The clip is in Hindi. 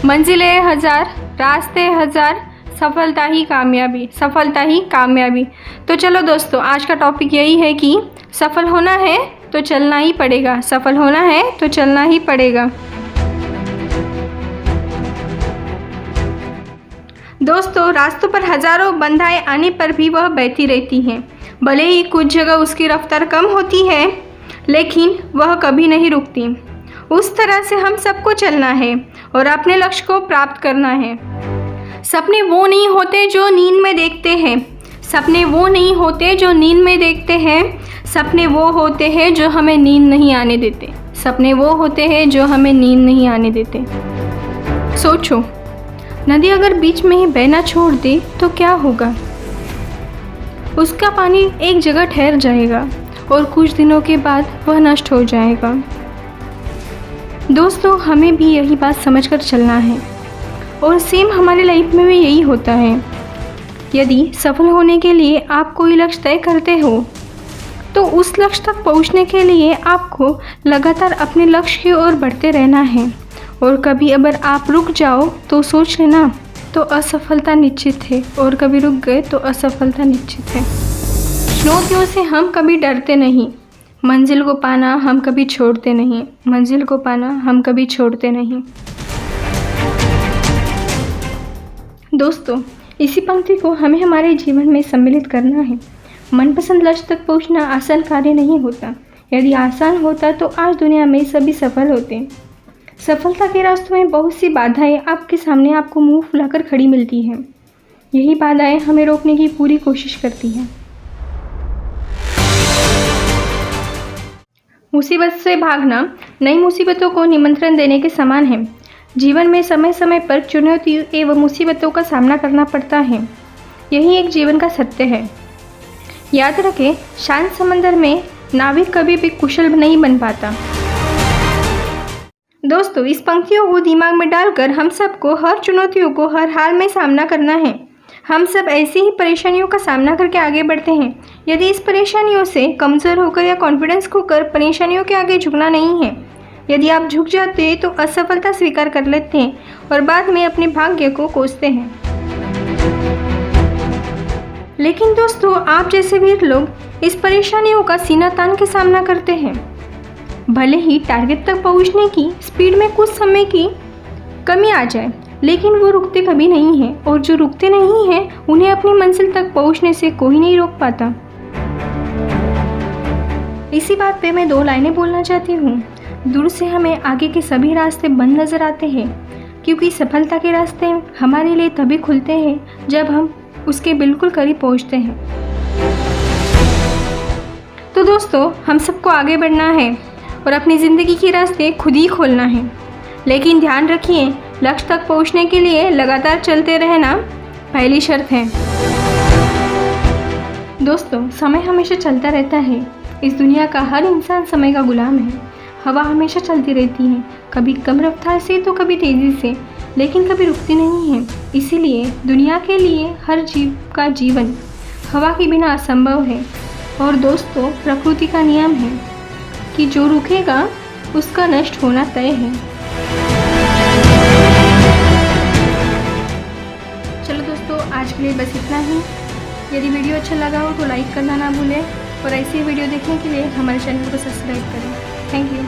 मंजिलें हज़ार, रास्ते हज़ार, सफलता ही कामयाबी, सफलता ही कामयाबी। तो चलो दोस्तों, आज का टॉपिक यही है कि सफल होना है तो चलना ही पड़ेगा, सफल होना है तो चलना ही पड़ेगा। दोस्तों, रास्तों पर हज़ारों बाधाएं आने पर भी वह बहती रहती हैं। भले ही कुछ जगह उसकी रफ्तार कम होती है, लेकिन वह कभी नहीं रुकती। उस तरह से हम सबको चलना है और अपने लक्ष्य को प्राप्त करना है। सपने वो नहीं होते जो नींद में देखते हैं, सपने वो नहीं होते जो नींद में देखते हैं, सपने वो होते हैं जो हमें नींद नहीं आने देते, सपने वो होते हैं जो हमें नींद नहीं आने देते। सोचो, नदी अगर बीच में ही बहना छोड़ दे तो क्या होगा? उसका पानी एक जगह ठहर जाएगा और कुछ दिनों के बाद वह नष्ट हो जाएगा। दोस्तों, हमें भी यही बात समझकर चलना है और सेम हमारे लाइफ में भी यही होता है। यदि सफल होने के लिए आप कोई लक्ष्य तय करते हो तो उस लक्ष्य तक पहुंचने के लिए आपको लगातार अपने लक्ष्य की ओर बढ़ते रहना है। और कभी अगर आप रुक जाओ तो सोच लेना, तो असफलता निश्चित है, और कभी रुक गए तो असफलता निश्चित है। चुनौतियों से हम कभी डरते नहीं, मंजिल को पाना हम कभी छोड़ते नहीं, मंजिल को पाना हम कभी छोड़ते नहीं। दोस्तों, इसी पंक्ति को हमें हमारे जीवन में सम्मिलित करना है। मनपसंद लक्ष्य तक पहुंचना आसान कार्य नहीं होता। यदि आसान होता तो आज दुनिया में सभी सफल होते। सफलता के रास्तों में बहुत सी बाधाएं आपके सामने आपको मुंह फुलाकर खड़ी मिलती हैं। यही बाधाएं हमें रोकने की पूरी कोशिश करती हैं। मुसीबत से भागना नई मुसीबतों को निमंत्रण देने के समान है। जीवन में समय समय पर चुनौतियों एवं मुसीबतों का सामना करना पड़ता है। यही एक जीवन का सत्य है। याद रखें, शांत समंदर में नाविक कभी भी कुशल नहीं बन पाता। दोस्तों, इस पंक्तियों को दिमाग में डालकर हम सबको हर चुनौतियों को हर हाल में सामना करना है। हम सब ऐसी ही परेशानियों का सामना करके आगे बढ़ते हैं। यदि इस परेशानियों से कमज़ोर होकर या कॉन्फिडेंस खोकर परेशानियों के आगे झुकना नहीं है। यदि आप झुक जाते हैं तो असफलता स्वीकार कर लेते हैं और बाद में अपने भाग्य को कोसते हैं। लेकिन दोस्तों, आप जैसे वीर लोग इस परेशानियों का सीना तान के सामना करते हैं। भले ही टारगेट तक पहुंचने की स्पीड में कुछ समय की कमी आ जाए, लेकिन वो रुकते कभी नहीं हैं, और जो रुकते नहीं हैं उन्हें अपनी मंजिल तक पहुंचने से कोई नहीं रोक पाता। इसी बात पे मैं 2 लाइनें बोलना चाहती हूँ। दूर से हमें आगे के सभी रास्ते बंद नज़र आते हैं, क्योंकि सफलता के रास्ते हमारे लिए तभी खुलते हैं जब हम उसके बिल्कुल करीब पहुँचते हैं। तो दोस्तों, हम सबको आगे बढ़ना है और अपनी ज़िंदगी के रास्ते खुद ही खोलना है। लेकिन ध्यान रखिए, लक्ष्य तक पहुंचने के लिए लगातार चलते रहना पहली शर्त है। दोस्तों, समय हमेशा चलता रहता है। इस दुनिया का हर इंसान समय का गुलाम है। हवा हमेशा चलती रहती है, कभी कम रफ्तार से तो कभी तेज़ी से, लेकिन कभी रुकती नहीं है। इसीलिए दुनिया के लिए हर जीव का जीवन हवा के बिना असंभव है। और दोस्तों, प्रकृति का नियम है कि जो रुकेगा उसका नष्ट होना तय है। चलो दोस्तों, आज के लिए बस इतना ही। यदि वीडियो अच्छा लगा हो तो लाइक करना ना भूलें और ऐसी वीडियो देखने के लिए हमारे चैनल को सब्सक्राइब करें। Thank you.